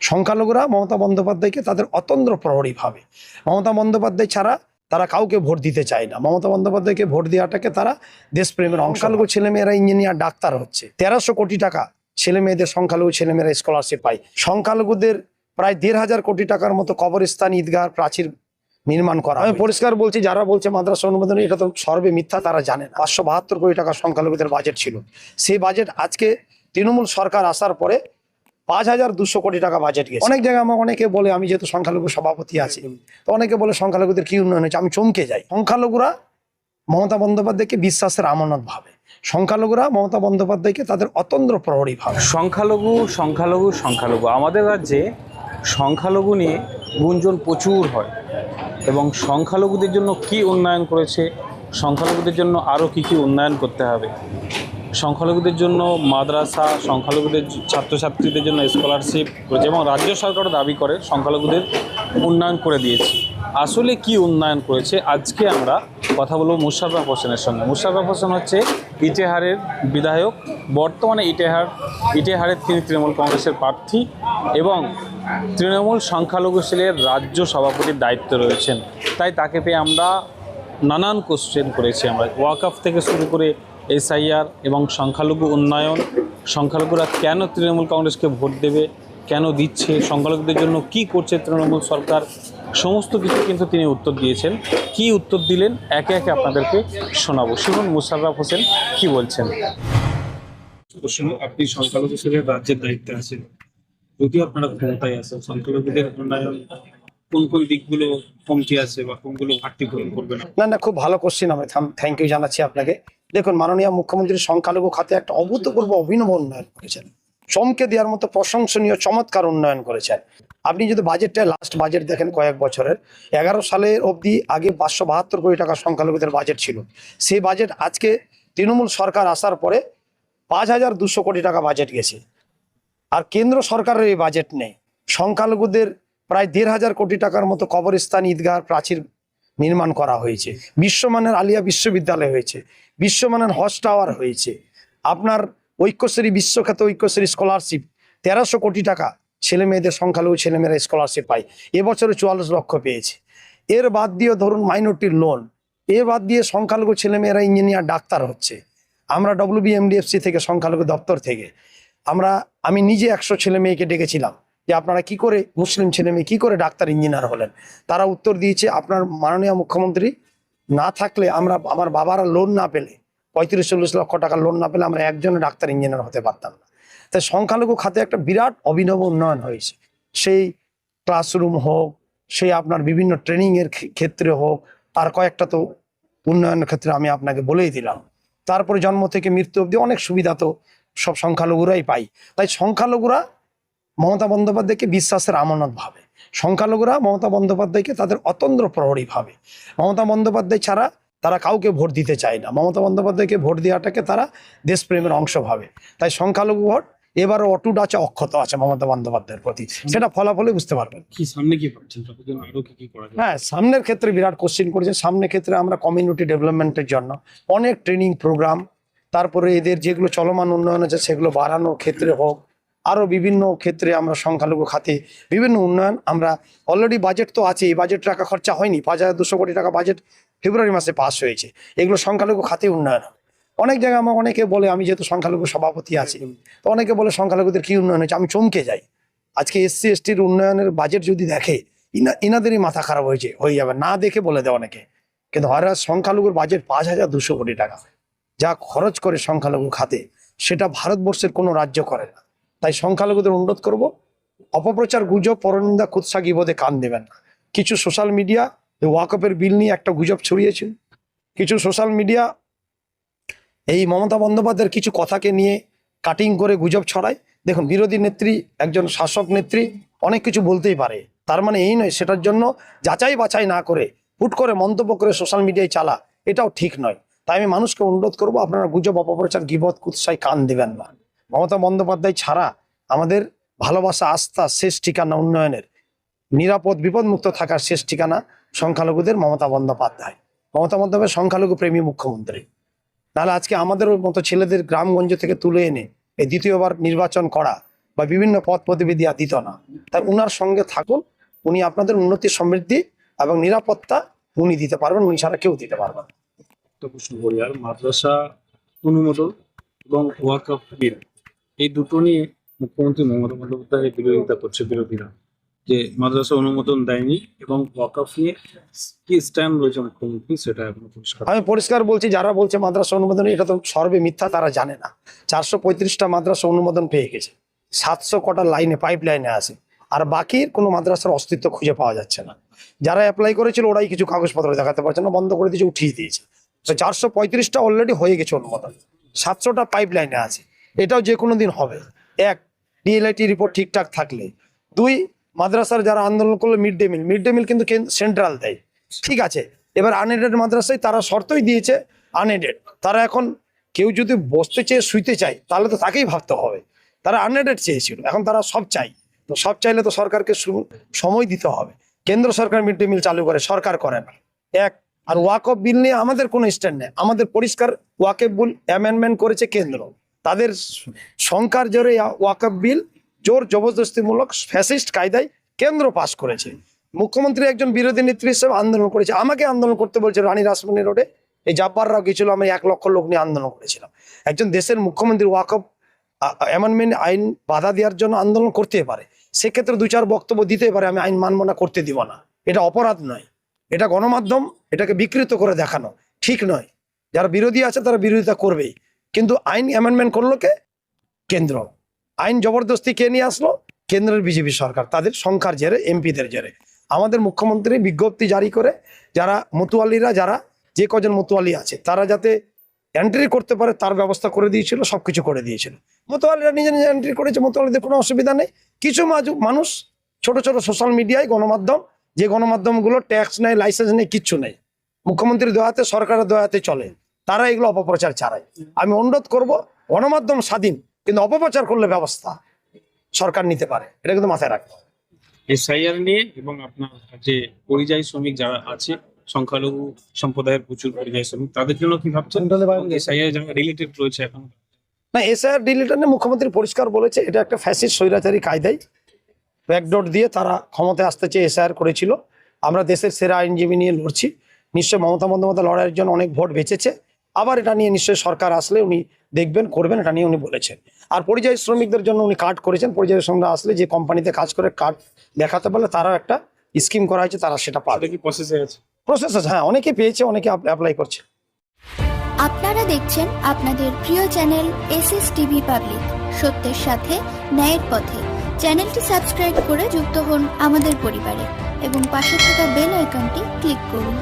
সংখ্যালঘুরা মমতা বন্দ্যোপাধ্যায়কে তাদের অতন্দ্র প্রহরী ভাবে। মমতা বন্দ্যোপাধ্যায় ছাড়া তারা কাউকে ভোট দিতে চায় না। মমতা বন্দ্যোপাধ্যায়কে ভোট দেওয়াটাকে তারা দেশপ্রেমের সংখ্যালঘু ছেলেমেয়েরা ইঞ্জিনিয়ার ডাক্তার হচ্ছে। 1300 কোটি টাকা ছেলে মেয়েদের সংখ্যালঘু ছেলেমেয়েরা স্কলারশিপ পায়। সংখ্যালঘুদের প্রায় 1500 কোটি টাকার মতো কবরস্থান, ঈদগাহ, প্রাচীর নির্মাণ করা। আমি পরিষ্কার বলছি, যারা বলছে মাদ্রাসা অনুমোদন, এটা তো সর্বে মিথ্যা, তারা জানেন। 572 কোটি টাকা সংখ্যালঘুদের বাজেট ছিল। সেই বাজেট আজকে তৃণমূল সরকার আসার পরে 5200 কোটি টাকা বাজেট গেছে। অনেক জায়গায় আমার অনেকে বলে, আমি যেহেতু সংখ্যালঘু সভাপতি আছি, তো অনেকে বলে সংখ্যালঘুদের কি উন্নয়ন হয়েছে, আমি চমকে যাই। সংখ্যালঘুরা মমতা বন্দ্যোপাধ্যায়কে বিশ্বাসের আমানত ভাবে। সংখ্যালঘুরা মমতা বন্দ্যোপাধ্যায়কে তাদের অতন্দ্র প্রহরী ভাবে। সংখ্যালঘু সংখ্যালঘু সংখ্যালঘু আমাদের রাজ্যে সংখ্যালঘু নিয়ে গুঞ্জন প্রচুর হয়, এবং সংখ্যালঘুদের জন্য কি উন্নয়ন করেছে, সংখ্যালঘুদের জন্য আরও কি উন্নয়ন করতে হবে, সংখ্যালঘুদের জন্য মাদ্রাসা, সংখ্যালঘুদের ছাত্রছাত্রীদের জন্য স্কলারশিপ করেছে, এবং রাজ্য সরকারও দাবি করে সংখ্যালঘুদের উন্নয়ন করে দিয়েছে। আসলে কি উন্নয়ন করেছে, আজকে আমরা কথা বলবো মুশাররফ হোসেনের সঙ্গে। মুশাররফ হোসেন হচ্ছে ইটাহারের বিধায়ক, বর্তমানে ইটাহারের তিনি তৃণমূল কংগ্রেসের প্রার্থী, এবং তৃণমূল সংখ্যালঘু সেলের রাজ্য সভাপতির দায়িত্বে রয়েছেন। তাই তাকে পেয়ে আমরা নানান কোশ্চেন করেছি। আমরা ওয়াকফ থেকে শুরু করে SIR এবং সংখ্যালঘু উন্নয়ন, সংখ্যালঘুরা কেন তৃণমূল কংগ্রেসকে ভোট দেবে, কেন দিচ্ছে, সংখ্যালঘুদের জন্য কি করছে তৃণমূল সরকার, সমস্ত কিছু কিন্তু তিনি উত্তর দিয়েছেন। কি উত্তর দিলেন একে একে আপনাদেরকে শোনাবো। শুনুন মুশাররফ হোসেন কি বলছেন। আপনি সংখ্যালঘু সেলের রাজ্যের দায়িত্বে আছেন, যদি আপনারা ক্ষমতায় আছেন, সংখ্যালঘুদের উন্নয়ন কোন কোন দিকগুলো কমতি আছে বা কোনগুলো ঘাটতি পূরণ করবেন? না, খুব ভালো কোশ্চেন। আমি থ্যাংক ইউ জানাচ্ছি আপনাকে। দেখুন, মাননীয় মুখ্যমন্ত্রী সংখ্যালঘু খাতে একটা অভূতপূর্ব অভিনব উন্নয়ন করেছেন। চমকে দেওয়ার মতো প্রশংসনীয় চমৎকার উন্নয়ন করেছেন। আপনি যদি বাজেটটা লাস্ট বাজেট দেখেন কয়েক বছরের, 11 সালের অবধি আগে 572 কোটি টাকা সংখ্যালঘুদের বাজেট ছিল। সেই বাজেট আজকে তৃণমূল সরকার আসার পরে 5200 কোটি টাকা বাজেট গেছে। আর কেন্দ্র সরকারের এই বাজেট নেই। সংখ্যালঘুদের প্রায় 1500 কোটি টাকার মতো কবরস্থান, ঈদগাহ, প্রাচীর নির্মাণ করা হয়েছে। বিশ্বমানের আলিয়া বিশ্ববিদ্যালয় হয়েছে, বিশ্বমানের হজ টাওয়ার হয়েছে। আপনার ঐক্যশ্রী, বিশ্বখ্যাত ঐক্যশ্রী স্কলারশিপ 1300 কোটি টাকা ছেলে মেয়েদের সংখ্যালঘু ছেলেমেয়েরা স্কলারশিপ পায়। এবছরে 44 লক্ষ পেয়েছে। এর বাদ দিয়ে ধরুন মাইনরিটির লোন, এর বাদ দিয়ে সংখ্যালঘু ছেলেমেয়েরা ইঞ্জিনিয়ার ডাক্তার হচ্ছে। আমরা WBMDFC থেকে, সংখ্যালঘু দপ্তর থেকে আমি নিজে 100 ছেলে মেয়েকে ডেকেছিলাম যে আপনারা কি করে, মুসলিম ছেলে মেয়ে কি করে ডাক্তার ইঞ্জিনিয়ার হলেন। তারা উত্তর দিয়েছে, আপনার মাননীয় মুখ্যমন্ত্রী না থাকলে, আমার বাবারা লোন না পেলে, 35-40 লক্ষ টাকা লোন না পেলে আমরা একজনে ডাক্তার ইঞ্জিনিয়ার হতে পারতাম না। তাই সংখ্যালঘু খাতে একটা বিরাট অভিনব উন্নয়ন হয়েছে। সেই ক্লাসরুম হোক, সেই আপনার বিভিন্ন ট্রেনিংয়ের ক্ষেত্রে হোক, আর কয়েকটা তো উন্নয়নের ক্ষেত্রে আমি আপনাকে বলেই দিলাম। তারপরে জন্ম থেকে মৃত্যু অবধি অনেক সুবিধা তো সব সংখ্যালঘুরাই পাই। তাই সংখ্যালঘুরা মমতা বন্দ্যোপাধ্যায়কে বিশ্বাসের আমানত ভাবে। সংখ্যালঘুরা মমতা বন্দ্যোপাধ্যায়কে তাদের অতন্দ্র প্রহরী ভাবে। মমতা বন্দ্যোপাধ্যায় ছাড়া তারা কাউকে ভোট দিতে চায় না। মমতা বন্দ্যোপাধ্যায়কে ভোট দেওয়াটাকে তারা দেশপ্রেমের অংশ ভাবে। তাই সংখ্যালঘু ভোট এবারও অটুট আছে, অক্ষত আছে মমতা বন্দ্যোপাধ্যায়ের প্রতি। সেটা ফলাফলে বুঝতে পারবেন। কি সামনে কি পাচ্ছেন, আরো কি করা যায়? হ্যাঁ, সামনের ক্ষেত্রে বিরাট কোশ্চিন করেছেন। সামনের ক্ষেত্রে আমরা কমিউনিটি ডেভেলপমেন্টের জন্য অনেক ট্রেনিং প্রোগ্রাম, তারপরে এদের যেগুলো চলমান উন্নয়ন আছে সেগুলো বাড়ানোর ক্ষেত্রে হোক, আরও বিভিন্ন ক্ষেত্রে আমরা সংখ্যালঘু খাতে বিভিন্ন উন্নয়ন, আমরা অলরেডি বাজেট তো আছে, এই বাজেট টাকা খরচা হয়নি। 5200 কোটি টাকা বাজেট ফেব্রুয়ারি মাসে পাস হয়েছে। এগুলো সংখ্যালঘু খাতে উন্নয়ন হবে। অনেক জায়গায় আমার অনেকে বলে, আমি যেহেতু সংখ্যালঘু সভাপতি আছি, তো অনেকে বলে সংখ্যালঘুদের কি উন্নয়ন হয়েছে, আমি চমকে যাই। আজকে SC STর উন্নয়নের বাজেট যদি দেখে, ইনাদেরই মাথা খারাপ হয়ে যাবে, না দেখে বলে দেয় অনেকে। কিন্তু হয়রাজ সংখ্যালঘুর বাজেট 5200 কোটি টাকা যা খরচ করে সংখ্যালঘু খাতে, সেটা ভারতবর্ষের কোনো রাজ্য করে না। তাই সংখ্যালঘুদের অনুরোধ করব, অপপ্রচার, গুজব, পরনিন্দা, কুৎসা, গীবদে কান দেবেন না। কিছু সোশ্যাল মিডিয়া ওয়াকফের বিল নিয়ে একটা গুজব ছড়িয়েছিল। কিছু সোশ্যাল মিডিয়া এই মমতা বন্দ্যোপাধ্যায়ের কিছু কথাকে নিয়ে কাটিং করে গুজব ছড়ায়। দেখুন, বিরোধী নেত্রী, একজন শাসক নেত্রী অনেক কিছু বলতেই পারে, তার মানে এই নয় সেটার জন্য যাচাই বাছাই না করে হুট করে মন্তব্য করে সোশ্যাল মিডিয়ায় চালা, এটাও ঠিক নয়। তাই আমি মানুষকে অনুরোধ করব, আপনারা গুজব, অপপ্রচার, গীবত, কুৎসায় কান দেবেন না। মমতা বন্দ্যোপাধ্যায় ছাড়া আমাদের ভালোবাসা, আস্থা, শেষ ঠিকানা উন্নয়নের, নিরাপদ, বিপদমুক্ত থাকার শেষ ঠিকানা সংখ্যালঘুদের মমতা বন্দ্যোপাধ্যায়। মমতা বন্দ্যোপাধ্যায় সংখ্যালঘু প্রেমী মুখ্যমন্ত্রী। নাহলে আজকে আমাদের মতো ছেলেদের গ্রামগঞ্জ থেকে তুলে এনে এই দ্বিতীয়বার নির্বাচন করা, বা বিভিন্ন পদ পদবি দিয়া দিত না। তাই উনার সঙ্গে থাকুন, উনি আপনাদের উন্নতি সমৃদ্ধি এবং নিরাপত্তা উনি দিতে পারবেন, উনি ছাড়া কেউ দিতে পারবেন না। একটা প্রশ্ন করি, আর মাদ্রাসা অনুমোদন এবং ওয়াকফ বিল এই দুটো নিয়ে মুখ্যমন্ত্রী মমতা বন্দ্যোপাধ্যায় বিরোধিতা করছে বিরোধীরা, যে মাদ্রাসা অনুমোদন দেয়নি এবং ওয়াকফ নিয়ে কি স্ট্যান্ড রয়েছে মুখ্যমন্ত্রী সেটা এখন পরিষ্কার। আমি পরিষ্কার বলছি, যারা বলছে মাদ্রাসা অনুমোদন, এটা তো সর্বে মিথ্যা, তারা জানে না। 435টা মাদ্রাসা অনুমোদন পেয়ে গেছে, 700 কটা লাইনে পাইপ লাইনে আছে, আর বাকির কোনো মাদ্রাসার অস্তিত্ব খুঁজে পাওয়া যাচ্ছে না। যারা অ্যাপ্লাই করেছিল ওরাই কিছু কাগজপত্র দেখাতে পারছে না, বন্ধ করে দিয়েছে, উঠিয়ে দিয়েছে। তো 435টা অলরেডি হয়ে গেছে অনুমোদন, 700টা পাইপ লাইনে আছে, এটাও যে কোনো দিন হবে। এক, ডিএলআইটি রিপোর্ট ঠিকঠাক থাকলে। 2, মাদ্রাসার যারা আন্দোলন করলো মিড ডে মিল কিন্তু সেন্ট্রাল দেয়, ঠিক আছে। এবার আনএডেড মাদ্রাসায় তারা শর্তই দিয়েছে আনএডেড, তারা এখন কেউ যদি বসতে চেয়ে শুইতে চায় তাহলে তো তাকেই ভাবতে হবে। তারা আনএডেড চেয়েছিল, এখন তারা সব চাই, তো সব চাইলে তো সরকারকে সময় দিতে হবে। কেন্দ্র সরকার মিড ডে মিল চালু করে, সরকার করে না। এক, আর ওয়াকফ বিল নিয়ে আমাদের কোনো স্ট্যান্ড নেই, আমাদের পরিষ্কার ওয়াকফ বিল অ্যামেন্ডমেন্ট করেছে কেন্দ্র, তাদের সংখ্যার জোরে ওয়াকফ বিল জোর জবরদস্তিমূলক ফ্যাসিস্ট কায়দায় কেন্দ্র পাস করেছে। মুখ্যমন্ত্রী একজন বিরোধী নেত্রী হিসেবে আন্দোলন করেছে, আমাকে আন্দোলন করতে বলছে রানী রাসমণি রোডে, এই জাব্বাররাও গেছিল, আমি 1 লক্ষ লোক নিয়ে আন্দোলন করেছিলাম। একজন দেশের মুখ্যমন্ত্রী ওয়াকফ অ্যামেন্ডমেন্ট আইন বাধা দেওয়ার জন্য আন্দোলন করতে পারে, সেক্ষেত্রে 2-4 বক্তব্য দিতে পারে, আমি আইন মানব না, করতে দিব না, এটা অপরাধ নয়। এটা গণমাধ্যম এটাকে বিকৃত করে দেখানো ঠিক নয়। যারা বিরোধী আছে তারা বিরোধিতা করবেই, কিন্তু আইন অ্যামেন্ডমেন্ট করলো কে? কেন্দ্র। আইন জবরদস্তি কে নিয়ে আসলো? কেন্দ্রের বিজেপি সরকার, তাদের সংখ্যার জেরে, এমপিদের জেরে। আমাদের মুখ্যমন্ত্রী বিজ্ঞপ্তি জারি করে যারা মতুয়ালিরা, যারা যে কজন মতুয়ালি আছে তারা যাতে এন্ট্রি করতে পারে তার ব্যবস্থা করে দিয়েছিল, সবকিছু করে দিয়েছিল। মতুয়ালিরা নিজে নিজে এন্ট্রি করেছে, মতুয়ালিদের কোনো অসুবিধা নেই। কিছু মানুষ ছোট ছোট সোশ্যাল মিডিয়ায়, গণমাধ্যম, যে গণমাধ্যমগুলো ট্যাক্স নেই, লাইসেন্স নেই, কিচ্ছু নেই, মুখ্যমন্ত্রীর দয়াতে, সরকারের দয়াতে চলে, তারা এগুলো অপপ্রচার চালায়। আমি অনুরোধ করব, গণমাধ্যম স্বাধীন, কিন্তু অপপ্রচার করলে ব্যবস্থা সরকার নিতে পারে, এটা কিন্তু মাথায় রাখতে হবে। এসআইআর নিয়ে এবং আপনার যে পরিযায়ী শ্রমিক যারা আছে, সংখ্যালঘু সম্প্রদায়ের প্রচুর পরিযায়ী শ্রমিক, তাদের জন্য কি ভাবছেন? এসআইআর যারা রিলেটেড রয়েছে এখন না, এসআইআর ডিলিটর নিয়ে মুখ্যমন্ত্রী পরিষ্কার বলেছে, এটা একটা ফ্যাসিস্ট স্বৈরাচারী কায়দায় ব্যাকডোর দিয়ে তারা ক্ষমতায় আসতে চেয়ে এসআইআর করেছিল। আমরা দেশের সেরা আইনজীবী নিয়ে লড়ছি, নিশ্চয় মমতা বন্দ্যোপাধ্যায় লড়াইয়ের জন্য অনেক ভোট বেঁচেছে, আবার এটা নিয়ে নিশ্চয়ই সরকার আসলে উনি দেখবেন, করবেন, এটা নিয়ে উনি বলেছেন। আর পরিযায়ী শ্রমিকদের জন্য উনি কার্ড করেছেন, পরিযায়ী শ্রমিকরা আসলে যে কোম্পানিতে কাজ করে কার্ড দেখাতে পারলে তারাও একটা স্কিম করা হয়েছে, তারা সেটা পাবে। কি প্রসেসে আছে? প্রসেস আছে, হ্যাঁ, অনেকে পেয়েছে, অনেকে অ্যাপ্লাই করছে। আপনারা দেখছেন আপনাদের প্রিয় চ্যানেল এসএস টিভি পাবলিক, সত্যের সাথে ন্যায়ের পথে। চ্যানেলটি সাবস্ক্রাইব করে যুক্ত হন আমাদের পরিবারে এবং পাশে থাকা বেল আইকনটি ক্লিক করুন।